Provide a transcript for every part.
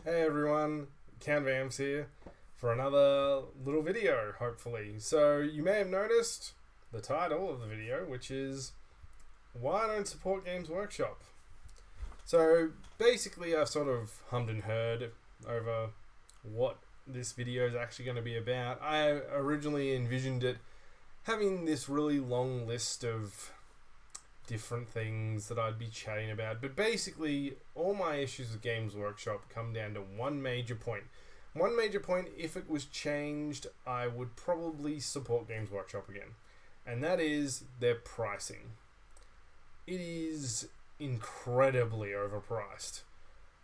Hey everyone, Canvams here for another little video, hopefully. So you may have noticed the title of the video, which is Why I Don't Support Games Workshop. So basically I've sort of hummed and heard over what this video is actually going to be about. I originally envisioned it having this really long list of different things that I'd be chatting about, but basically all my issues with Games Workshop come down to one major point. One major point, if it was changed, I would probably support Games Workshop again, and that is their pricing. It is incredibly overpriced.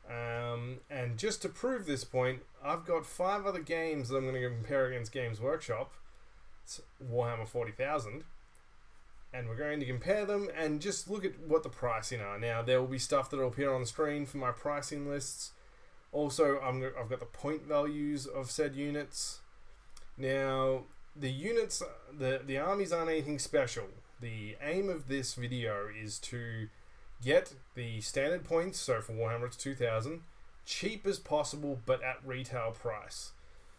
And just to prove this point, I've got 5 other games that I'm going to compare against Games Workshop. It's Warhammer 40,000. And we're going to compare them and just look at what the pricing are. Now, there will be stuff that will appear on the screen for my pricing lists. Also, I've got the point values of said units. Now, the units, the armies aren't anything special. The aim of this video is to get the standard points, so for Warhammer it's 2,000, cheap as possible but at retail price.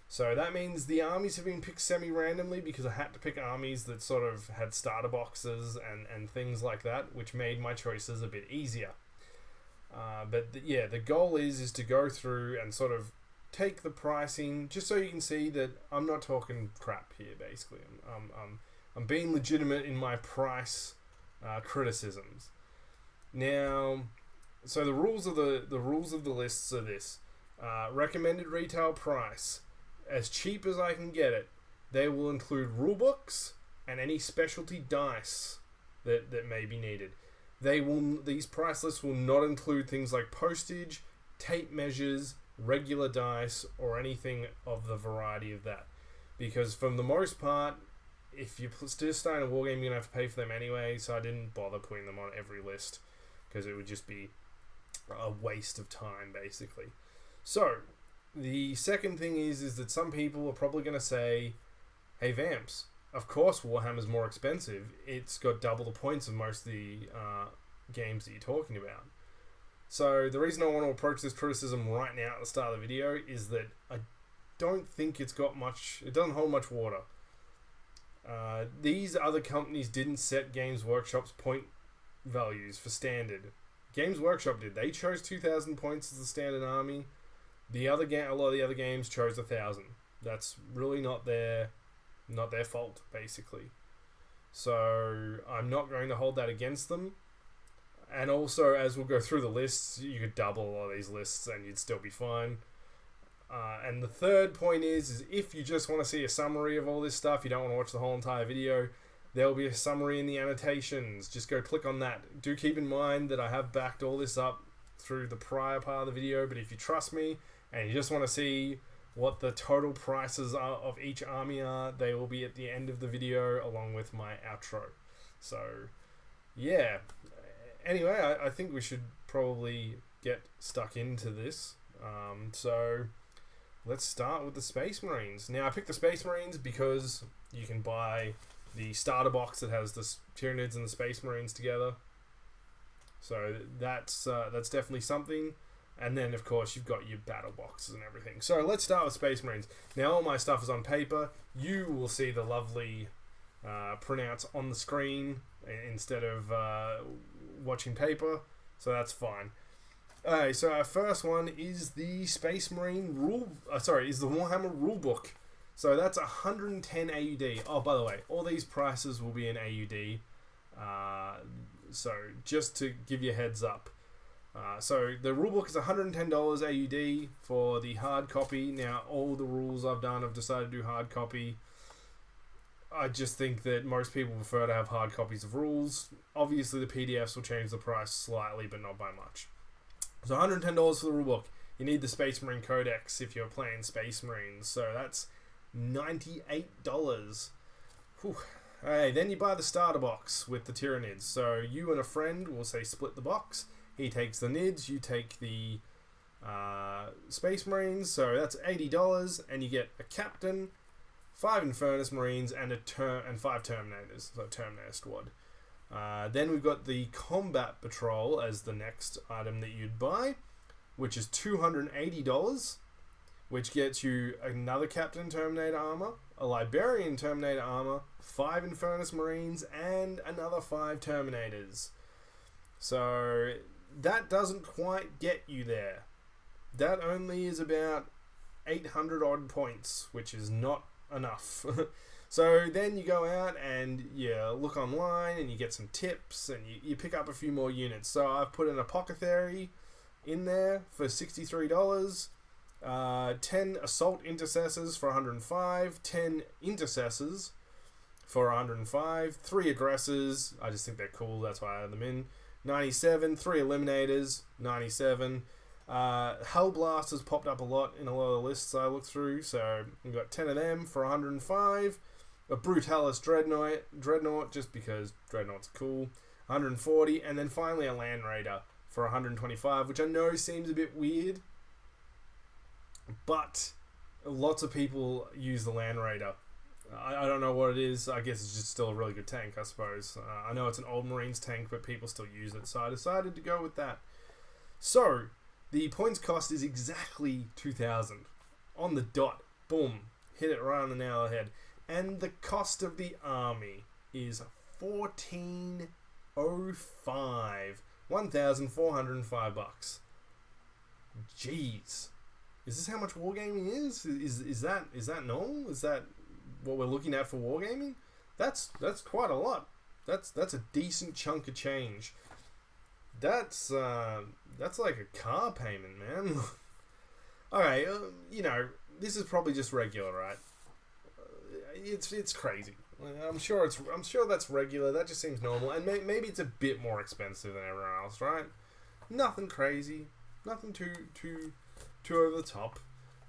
So that means the armies have been picked semi-randomly because I had to pick armies that sort of had starter boxes and things like that, which made my choices a bit easier. The goal is to go through and sort of take the pricing, just so you can see that I'm not talking crap here, basically. I'm being legitimate in my price criticisms. Now, so the rules of the lists are this. Recommended retail price. As cheap as I can get it. They will include rulebooks and any specialty dice that may be needed. These price lists will not include things like postage, tape measures, regular dice, or anything of the variety of that. Because for the most part, if you're still starting a wargame, you're going to have to pay for them anyway, so I didn't bother putting them on every list, because it would just be a waste of time, basically. So, the second thing is that some people are probably going to say, hey Vamps, of course Warhammer's more expensive. It's got double the points of most of the games that you're talking about. So the reason I want to approach this criticism right now at the start of the video is that I don't think it doesn't hold much water. These other companies didn't set Games Workshop's point values for standard. Games Workshop did. They chose 2,000 points as the standard army. A lot of the other games chose 1,000. That's really not their fault, basically. So I'm not going to hold that against them. And also, as we'll go through the lists, you could double a lot of these lists and you'd still be fine. And the third point is if you just want to see a summary of all this stuff, you don't want to watch the whole entire video, there will be a summary in the annotations. Just go click on that. Do keep in mind that I have backed all this up through the prior part of the video, but if you trust me and you just want to see what the total prices are of each army are, they will be at the end of the video along with my outro. So, yeah. Anyway, I think we should probably get stuck into this. So, let's start with the Space Marines. Now, I picked the Space Marines because you can buy the starter box that has the Tyranids and the Space Marines together. So, that's definitely something. And then, of course, you've got your battle boxes and everything. So let's start with Space Marines. Now, all my stuff is on paper. You will see the lovely printouts on the screen instead of watching paper. So that's fine. Alright, so our first one is the Space Marine is the Warhammer Rulebook. So that's 110 AUD. Oh, by the way, all these prices will be in AUD. So just to give you a heads up. So the rulebook is $110 AUD for the hard copy. Now, all the rules I've done, I've decided to do hard copy. I just think that most people prefer to have hard copies of rules. Obviously, the PDFs will change the price slightly, but not by much. So $110 for the rulebook. You need the Space Marine Codex if you're playing Space Marines. So that's $98. Whew. Alright, then you buy the starter box with the Tyranids. So you and a friend will say split the box. He takes the Nids, you take the Space Marines, so that's $80, and you get a Captain, 5 Infernus Marines, and 5 Terminators, so Terminator Squad. Then we've got the Combat Patrol as the next item that you'd buy, which is $280, which gets you another Captain Terminator armor, a Liberian Terminator armor, 5 Infernus Marines, and another 5 Terminators. So that doesn't quite get you there. That only is about 800 odd points, which is not enough. So then you go out and you look online and you get some tips and you pick up a few more units. So I've put an Apothecary in there for $63, 10 Assault Intercessors for 105, 10 Intercessors for 105, 3 Aggressors, I just think they're cool, that's why I added them in, 97, 3 Eliminators, 97. Hellblasters popped up a lot in a lot of the lists I looked through, so we've got 10 of them for 105, a Brutalis Dreadnought, just because Dreadnoughts are cool, 140, and then finally a Land Raider for 125, which I know seems a bit weird, but lots of people use the Land Raider. I don't know what it is. I guess it's just still a really good tank, I suppose. I know it's an old Marines tank, but people still use it, so I decided to go with that. So, the points cost is exactly 2,000. On the dot. Boom. Hit it right on the nail of the head. And the cost of the army is $1,405. $1,405. Jeez. Is this how much wargaming is? Is that normal? Is that what we're looking at for wargaming? That's quite a lot. That's a decent chunk of change. That's like a car payment, man. Okay, this is probably just regular, right? It's crazy. I'm sure that's regular. That just seems normal, and maybe it's a bit more expensive than everyone else, right? Nothing crazy, nothing too over the top.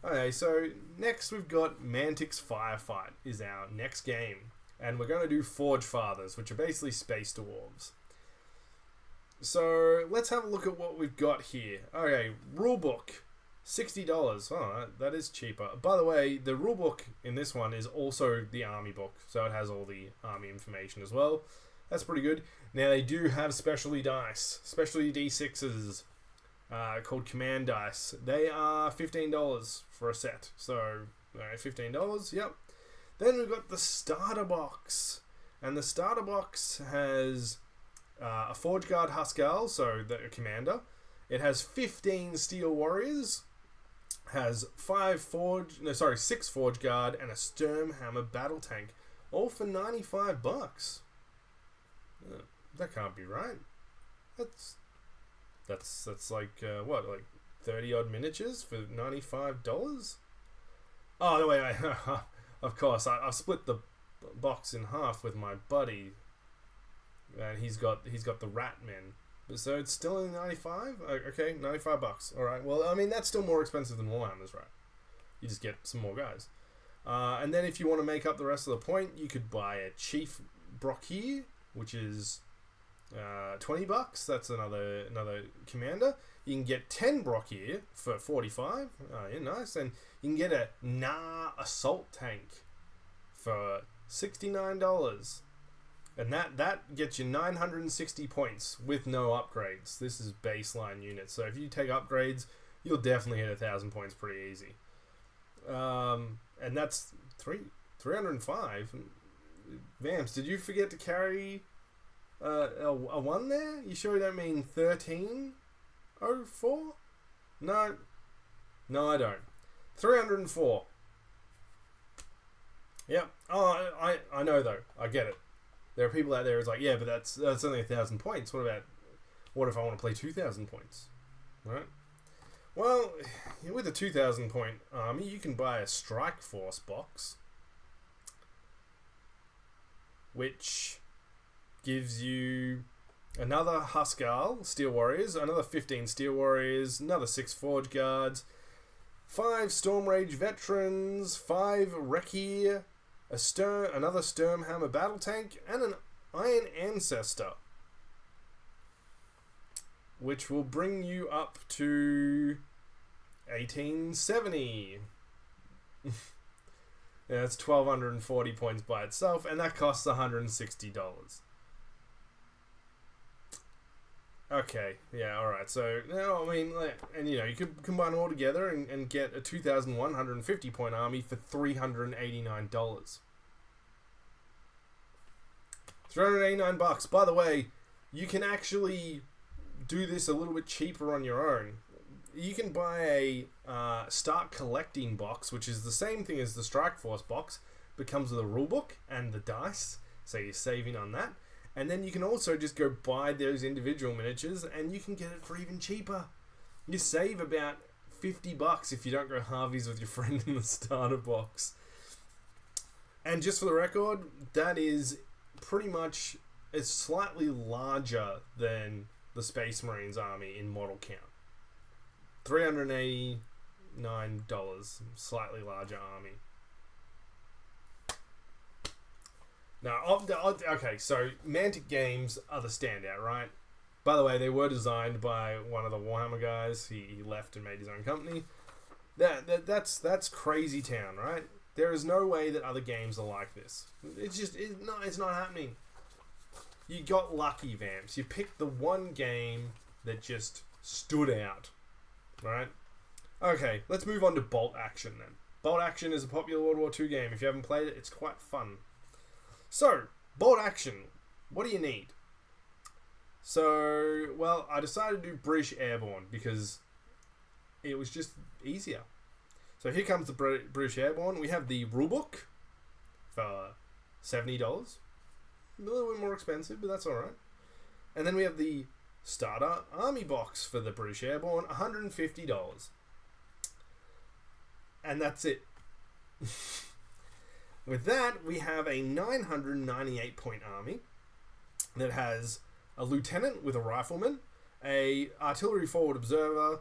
Okay, so next we've got Mantic's Firefight is our next game, and we're going to do Forge Fathers, which are basically space dwarves. So let's have a look at what we've got here. Okay, rulebook, $60. Oh, that is cheaper. By the way, the rulebook in this one is also the army book, so it has all the army information as well. That's pretty good. Now they do have specialty dice, specialty D6s, called command dice. They are $15 for a set. So, $15. Yep. Then we've got the starter box, and the starter box has a Forge Guard Huskarl, so the commander. It has 15 Steel Warriors, has 6 Forge Guard, and a Sturmhammer Battletech, all for $95. That can't be right. That's like what, like 30 odd miniatures for $95? Oh no, wait. Of course, I've split the box in half with my buddy, and he's got the Ratmen. So it's still in 95. Okay, $95. All right. Well, I mean that's still more expensive than Warhammer's, right? You just get some more guys. And then if you want to make up the rest of the point, you could buy a Chief Brockier, which is $20. That's another commander. You can get 10 Brockier for $45. Yeah, nice. And you can get a assault tank for $69. And that gets you 960 points with no upgrades. This is baseline units. So if you take upgrades, you'll definitely hit 1,000 points pretty easy. And that's 305. Vamps, did you forget to carry a 1 there? You sure you don't mean 1304? No, I don't. 304. Yep. Oh, I know though. I get it. There are people out there who's like, yeah, but that's only 1,000 points. What if I want to play 2,000 points? Right? Well, with a 2,000 point army, you can buy a Strike Force box, which gives you another Huskarl Steel Warriors, another 15 Steel Warriors, another 6 Forge Guards, 5 Storm Rage Veterans, 5 Wreckier, another Sturmhammer Battletech, and an Iron Ancestor, which will bring you up to 1870. Yeah, that's 1,240 points by itself, and that costs $160. Okay, yeah, alright. So, no, I mean, like, and you know, you could combine them all together and get a 2,150 point army for $389. $389. By the way, you can actually do this a little bit cheaper on your own. You can buy a Start Collecting box, which is the same thing as the Strike Force box, but comes with a rulebook and the dice, so you're saving on that. And then you can also just go buy those individual miniatures, and you can get it for even cheaper. You save about $50 if you don't go halvies with your friend in the starter box. And just for the record, that is pretty much, it's slightly larger than the Space Marines army in model count. $389, slightly larger army. Now, okay, so Mantic games are the standout, right? By the way, they were designed by one of the Warhammer guys. He left and made his own company. That's crazy town, right? There is no way that other games are like this. It's not happening. You got lucky, Vamps. You picked the one game that just stood out, right? Okay, let's move on to Bolt Action then. Bolt Action is a popular World War II game. If you haven't played it, it's quite fun. So, Bolt Action, what do you need? So, well, I decided to do British Airborne because it was just easier. So here comes the British Airborne. We have the rulebook for $70. A little bit more expensive, but that's alright. And then we have the Starter Army box for the British Airborne, $150. And that's it. With that, we have a 998 point army that has a lieutenant with a rifleman, a artillery forward observer,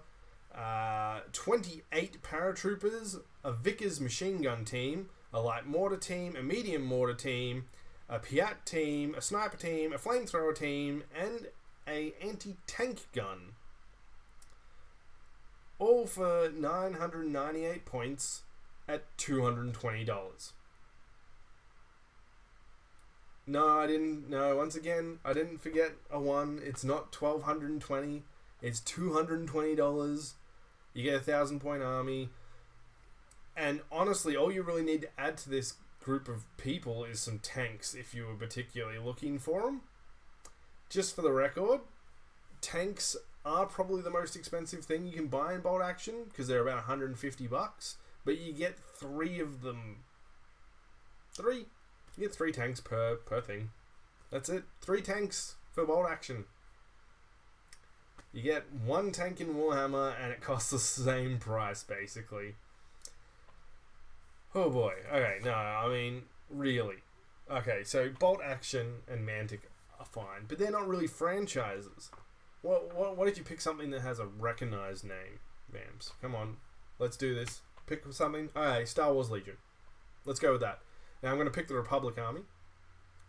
28 paratroopers, a Vickers machine gun team, a light mortar team, a medium mortar team, a Piat team, a sniper team, a flamethrower team, and a anti-tank gun. All for 998 points at $220. No, I didn't. No, once again, I didn't forget a one. It's not $1,220. It's $220. You get a 1,000 point army. And honestly, all you really need to add to this group of people is some tanks if you were particularly looking for them. Just for the record, tanks are probably the most expensive thing you can buy in Bolt Action because they're about $150. But you get 3 of them. 3. You get 3 tanks per thing. That's it. 3 tanks for Bolt Action. You get 1 tank in Warhammer and it costs the same price, basically. Oh boy. Okay, no, I mean, really. Okay, so Bolt Action and Mantic are fine, but they're not really franchises. What if you pick something that has a recognized name, Vamps? Come on, let's do this. Pick something. Alright, Star Wars Legion. Let's go with that. Now I'm going to pick the Republic Army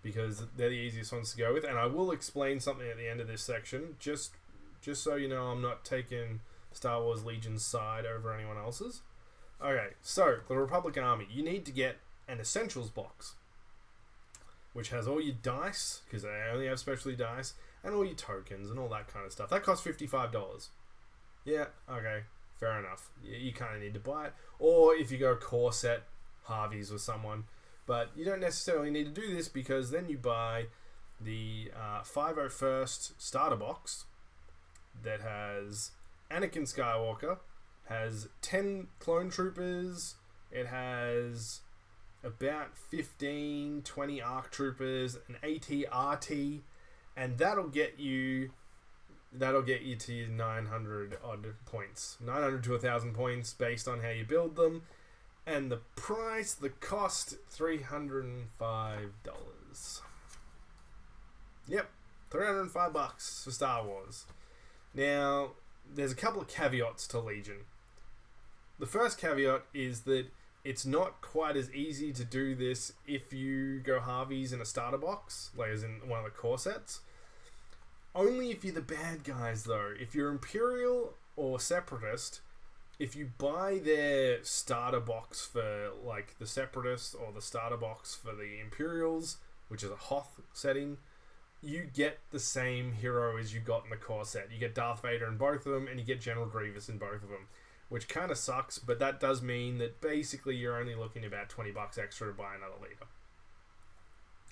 because they're the easiest ones to go with, and I will explain something at the end of this section, just so you know I'm not taking Star Wars Legion's side over anyone else's. Okay, so the Republic Army, you need to get an Essentials box, which has all your dice, because they only have specialty dice, and all your tokens and all that kind of stuff. That costs $55. Yeah, okay, fair enough. You kind of need to buy it. Or if you go core set, Harveys with someone. But you don't necessarily need to do this because then you buy the 501st starter box that has Anakin Skywalker, has 10 clone troopers, it has about 15, 20 ARC troopers, an AT-RT, and that'll get you to your 900 odd points. 900 to 1,000 points based on how you build them. And the price, the cost, $305. Yep, $305 for Star Wars. Now, there's a couple of caveats to Legion. The first caveat is that it's not quite as easy to do this if you go Harveys in a starter box, like as in one of the core sets. Only if you're the bad guys, though. If you're Imperial or Separatist, if you buy their starter box for like the Separatists or the starter box for the Imperials, which is a Hoth setting, you get the same hero as you got in the core set. You get Darth Vader in both of them, and you get General Grievous in both of them, which kind of sucks, but that does mean that basically you're only looking about $20 extra to buy another leader.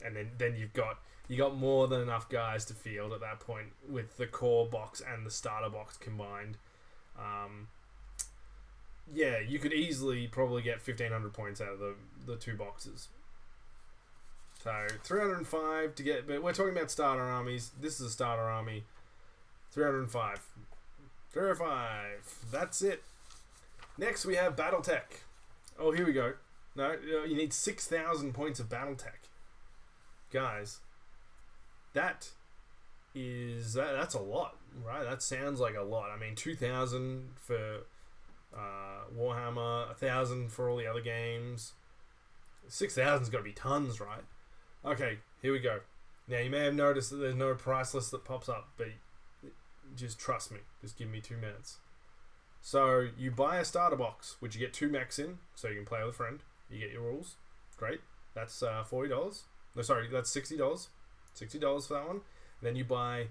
And then you got more than enough guys to field at that point with the core box and the starter box combined. Yeah, you could easily probably get 1,500 points out of the two boxes. So 305 to get, but we're talking about starter armies. This is a starter army. 305. 305. That's it. Next we have Battletech. Oh, here we go. No, you need 6,000 points of Battletech. Guys, that's a lot, right? That sounds like a lot. I mean, 2,000 for Warhammer, 1,000 for all the other games. 6,000's got to be tons, right? Okay, here we go. Now, you may have noticed that there's no price list that pops up, but just trust me. Just give me 2 minutes. So, you buy a starter box, which you get 2 mechs in, so you can play with a friend. You get your rules. Great. That's $40. No, sorry, that's $60. $60 for that one. Then you buy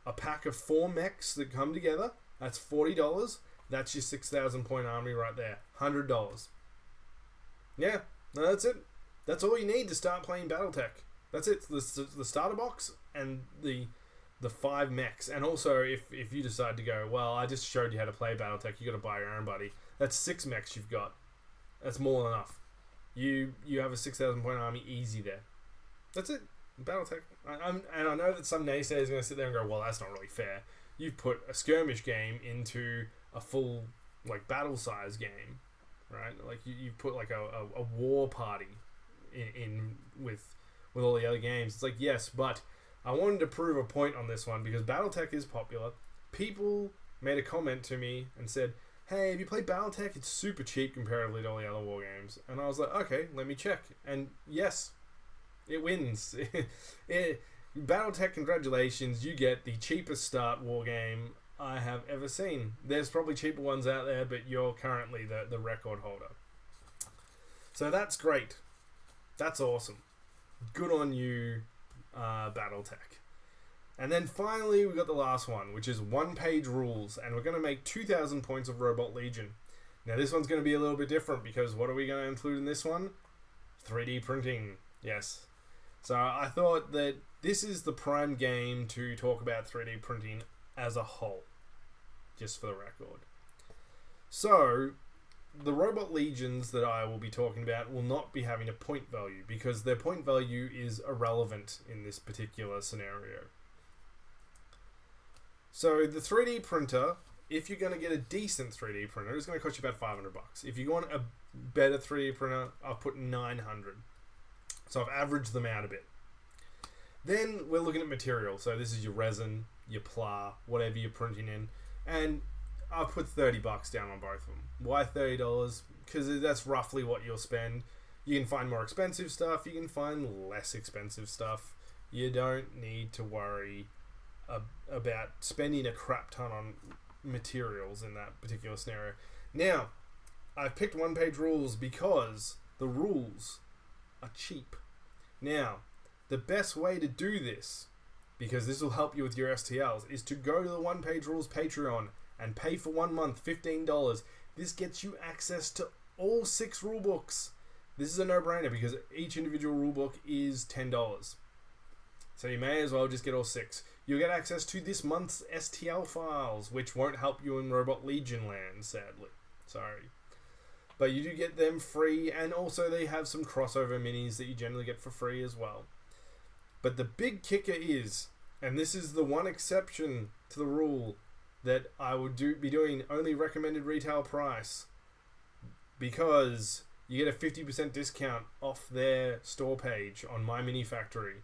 a pack of 4 mechs that come together. That's $40. That's your 6,000 point army right there. $100. Yeah, no, that's it. That's all you need to start playing Battletech. That's it. The starter box and the 5 mechs. And also, if you decide to go, well, I just showed you how to play Battletech, you got to buy your own, buddy. That's 6 mechs you've got. That's more than enough. You have a 6,000 point army easy there. That's it. Battletech. And I know that some naysayers are going to sit there and go, well, that's not really fair. You've put a skirmish game into a full, like, battle size game, right? Like, you put, like, a war party in with all the other games. It's like, yes, but I wanted to prove a point on this one because Battletech is popular. People made a comment to me and said, hey, if you play Battletech, it's super cheap comparatively to all the other war games. And I was like, okay, let me check. And yes, it wins. Battletech, congratulations, you get the cheapest start war game I have ever seen. There's probably cheaper ones out there, but you're currently the record holder. So that's great. That's awesome. Good on you, Battletech. And then finally, we got the last one, which is 1-page rules, and we're going to make 2,000 points of Robot Legion. Now, this one's going to be a little bit different, because what are we going to include in this one? 3D printing. Yes. So I thought that this is the prime game to talk about 3D printing as a whole, just for the record. So, the Robot Legions that I will be talking about will not be having a point value, because their point value is irrelevant in this particular scenario. So the 3D printer, if you're going to get a decent 3D printer, it's going to cost you about $500. If you want a better 3D printer, I'll put $900. So I've averaged them out a bit. Then we're looking at material. So this is your resin, your pla, whatever you're printing in. And I'll put $30 down on both of them. Why $30? Because that's roughly what you'll spend. You can find more expensive stuff. You can find less expensive stuff. You don't need to worry about spending a crap ton on materials in that particular scenario. Now, I've picked 1-page rules because the rules are cheap. Now, the best way to do this, because this will help you with your STLs, is to go to the 1-page rules Patreon and pay for 1 month $15. This gets you access to all 6 rulebooks. This is a no-brainer because each individual rulebook is $10. So you may as well just get all 6. You'll get access to this month's STL files, which won't help you in Robot Legion land, sadly. Sorry. But you do get them free, and also they have some crossover minis that you generally get for free as well. But the big kicker is, and this is the one exception to the rule, that I would be doing only recommended retail price, because you get a 50% discount off their store page on My Mini Factory.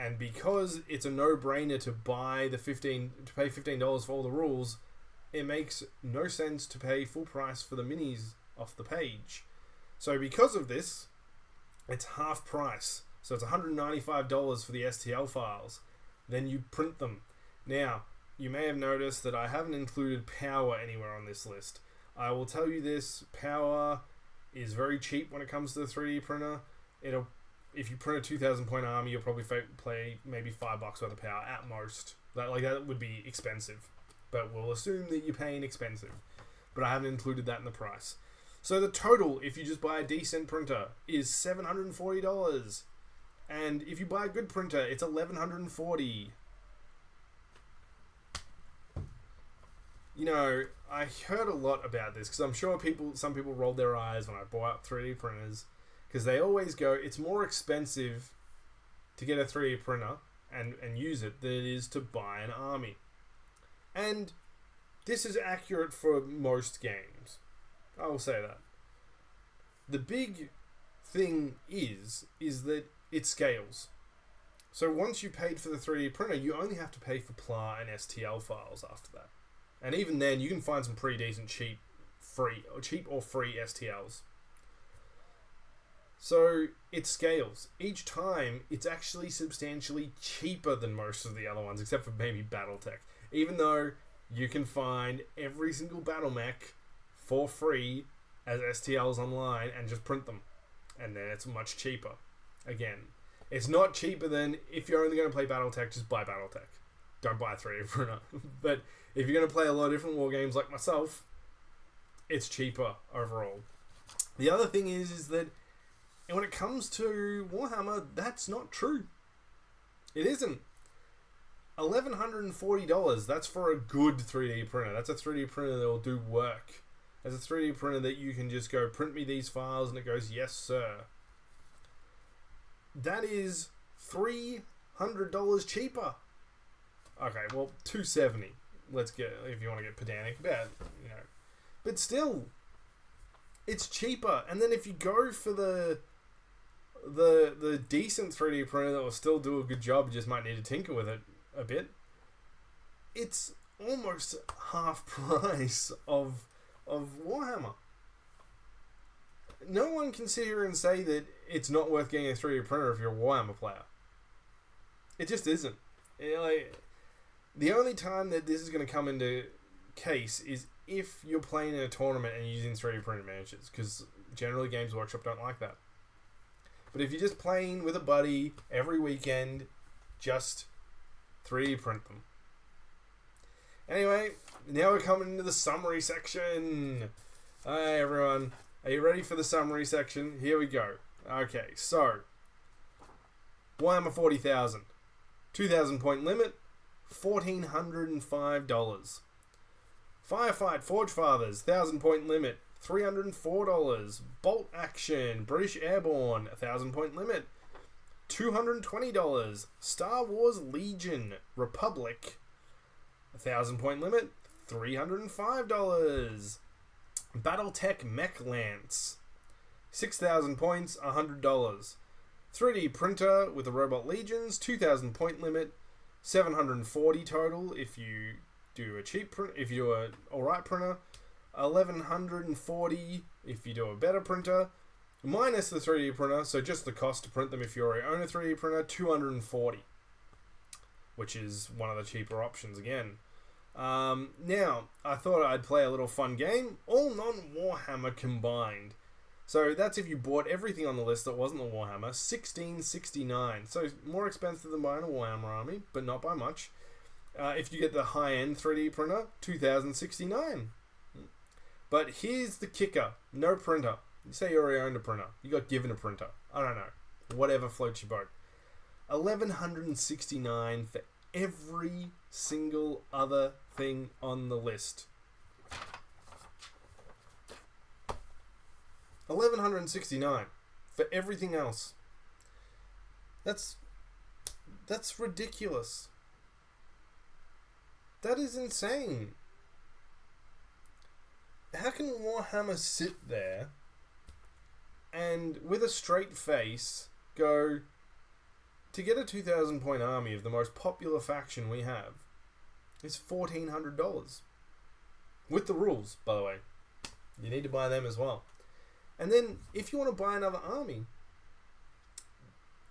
And because it's a no-brainer to pay $15 for all the rules, it makes no sense to pay full price for the minis off the page. So because of this, it's half price. So it's $195 for the STL files. Then you print them. Now, you may have noticed that I haven't included power anywhere on this list. I will tell you this, power is very cheap when it comes to the 3D printer. if you print a 2,000 point army, you'll probably play maybe $5 worth of power at most. That would be expensive, but we'll assume that you're paying expensive. But I haven't included that in the price. So the total, if you just buy a decent printer, is $740. And if you buy a good printer, it's $1,140. You know, I heard a lot about this because I'm sure some people rolled their eyes when I bought up 3D printers, because they always go, it's more expensive to get a 3D printer and use it than it is to buy an army. And this is accurate for most games. I will say that. The big thing is that it scales. So once you paid for the 3D printer, you only have to pay for PLA and STL files after that. And even then, you can find some pretty decent cheap or free STLs. So it scales. Each time, it's actually substantially cheaper than most of the other ones, except for maybe Battletech. Even though you can find every single battle mech for free as STLs online and just print them. And then it's much cheaper. Again, it's not cheaper than if you're only going to play Battletech, just buy Battletech. Don't buy a 3D printer. But if you're going to play a lot of different war games like myself, it's cheaper overall. The other thing is that when it comes to Warhammer, that's not true. It isn't. $1,140, that's for a good 3D printer. That's a 3D printer that will do work. That's a 3D printer that you can just go, print me these files, and it goes, yes, sir. That is $300 cheaper. Okay, well, $270. Let's get, if you want to get pedantic about it, you know. But still, it's cheaper. And then if you go for the decent 3D printer that will still do a good job, you just might need to tinker with it a bit, it's almost half price of Warhammer. No one can sit here and say that it's not worth getting a 3D printer if you're a Warhammer player. It just isn't. The only time that this is going to come into case is if you're playing in a tournament and using 3D printed miniatures, because generally Games Workshop don't like that. But if you're just playing with a buddy every weekend, just 3D print them. Anyway, now we're coming into the summary section. Hi everyone, are you ready for the summary section? Here we go. Okay, so Warhammer 40,000, 2,000 point limit, $1,405. Firefight Forge Fathers, 1,000 point limit, $304. Bolt Action British Airborne, 1,000 point limit, $220. Star Wars Legion Republic, 1,000 point limit, $305. Battletech Mech Lance, 6,000 points, $100. 3D printer with the Robot Legions, 2,000 point limit, $740 total if you do a cheap print, if you do an alright printer, $1,140 if you do a better printer, minus the 3D printer, so just the cost to print them if you already own a 3D printer, $240, which is one of the cheaper options again. Now, I thought I'd play a little fun game, all non-Warhammer combined. So that's if you bought everything on the list that wasn't the Warhammer, $1,669. So more expensive than buying a Warhammer army, but not by much. If you get the high-end 3D printer, $2,069. But here's the kicker: no printer. You say you already owned a printer. You got given a printer. I don't know. Whatever floats your boat. $1,169 for every single other thing on the list. $1,169 for everything else. That's ridiculous. That is insane. How can Warhammer sit there and with a straight face go, to get a 2,000 point army of the most popular faction we have is $1,400. With the rules, by the way. You need to buy them as well. And then, if you want to buy another army,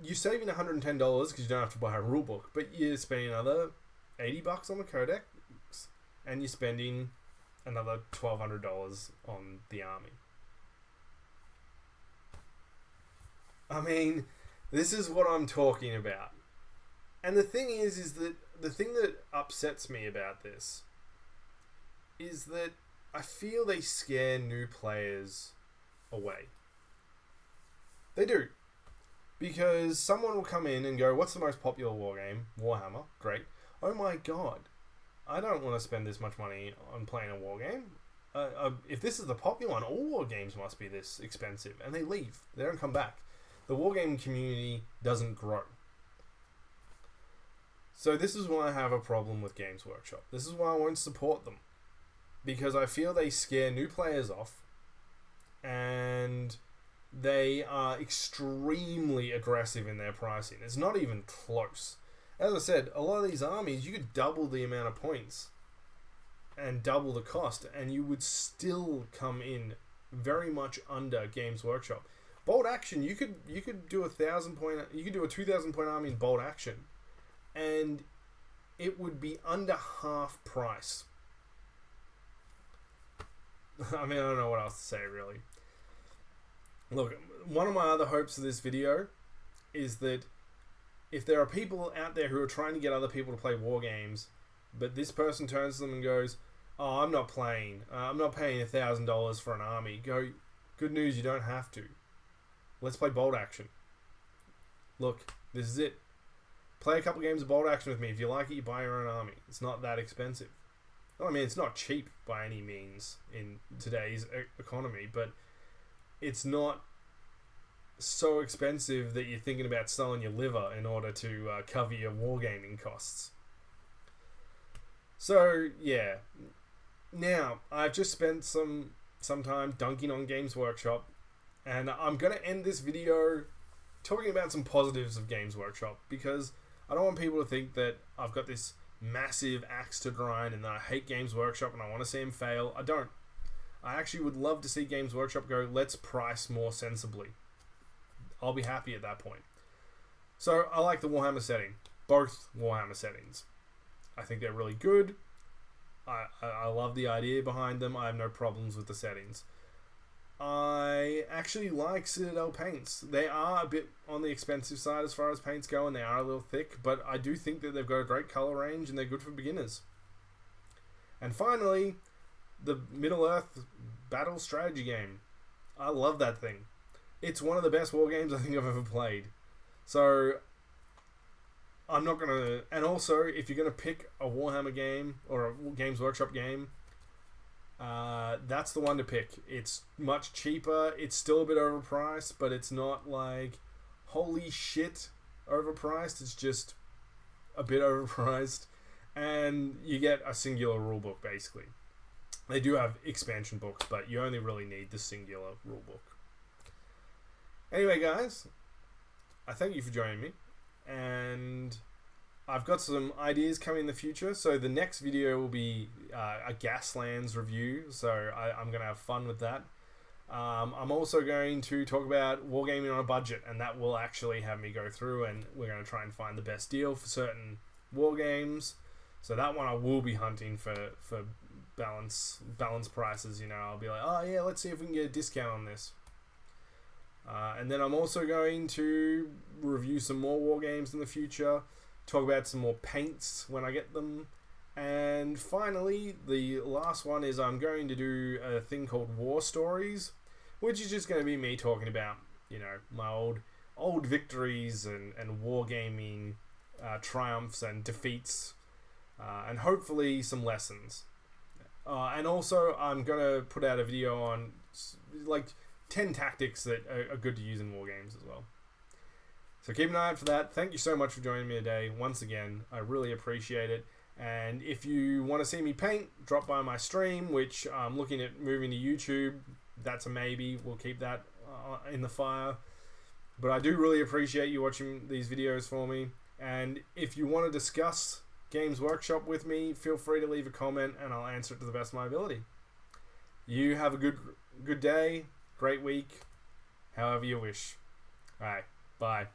you're saving $110 because you don't have to buy a rulebook, but you're spending another $80 on the codex, and you're spending another $1,200 on the army. I mean, This is what I'm talking about. And the thing is that the thing that upsets me about this is that I feel they scare new players away. They do. Because someone will come in and go, what's the most popular war game? Warhammer. Great. Oh my god. I don't want to spend this much money on playing a war game. If this is the popular one, all war games must be this expensive. And they leave. They don't come back. The wargaming community doesn't grow. So this is why I have a problem with Games Workshop. This is why I won't support them. Because I feel they scare new players off. And they are extremely aggressive in their pricing. It's not even close. As I said, a lot of these armies, you could double the amount of points and double the cost, and you would still come in very much under Games Workshop. Bold action, you could do a 2,000 point army in bold action, and it would be under half price. I mean, I don't know what else to say really. Look, one of my other hopes for this video is that if there are people out there who are trying to get other people to play war games, but this person turns to them and goes, "Oh, I'm not playing. I'm not paying $1,000 for an army." Go, good news, you don't have to. Let's play bold action. Look, this is it. Play a couple games of bold action with me. If you like it, you buy your own army. It's not that expensive. I mean, it's not cheap by any means in today's economy, but it's not so expensive that you're thinking about selling your liver in order to cover your wargaming costs. So, yeah. Now, I've just spent some time dunking on Games Workshop, and I'm going to end this video talking about some positives of Games Workshop, because I don't want people to think that I've got this massive axe to grind and that I hate Games Workshop and I want to see them fail. I don't. I actually would love to see Games Workshop go, let's price more sensibly. I'll be happy at that point. So I like the Warhammer setting. Both Warhammer settings. I think they're really good. I love the idea behind them. I have no problems with the settings. I actually like Citadel paints. They are a bit on the expensive side as far as paints go, and they are a little thick, but I do think that they've got a great color range and they're good for beginners. And finally, the Middle-earth battle strategy game. I love that thing. It's one of the best war games I think I've ever played. So I'm not going to... And also, if you're going to pick a Warhammer game or a Games Workshop game, that's the one to pick. It's much cheaper. It's still a bit overpriced, but it's not like holy shit overpriced. It's just a bit overpriced. And you get a singular rulebook, basically. They do have expansion books, but you only really need the singular rulebook. Anyway, guys, I thank you for joining me, and I've got some ideas coming in the future. So the next video will be a Gaslands review, so I'm going to have fun with that. I'm also going to talk about wargaming on a budget, and that will actually have me go through, and we're going to try and find the best deal for certain war games. So that one I will be hunting for balance prices. You know, I'll be like, oh yeah, let's see if we can get a discount on this. And then I'm also going to review some more war games in the future, talk about some more paints when I get them, and finally, the last one is I'm going to do a thing called War Stories, which is just going to be me talking about, you know, my old victories and wargaming triumphs and defeats, and hopefully some lessons. And also, I'm going to put out a video on, like, 10 tactics that are good to use in war games as well. So keep an eye out for that. Thank you so much for joining me today. Once again, I really appreciate it. And if you want to see me paint, drop by my stream, which I'm looking at moving to YouTube. That's a maybe. We'll keep that in the fire. But I do really appreciate you watching these videos for me. And if you want to discuss Games Workshop with me, feel free to leave a comment and I'll answer it to the best of my ability. You have a good day. Great week, however you wish. Alright, bye.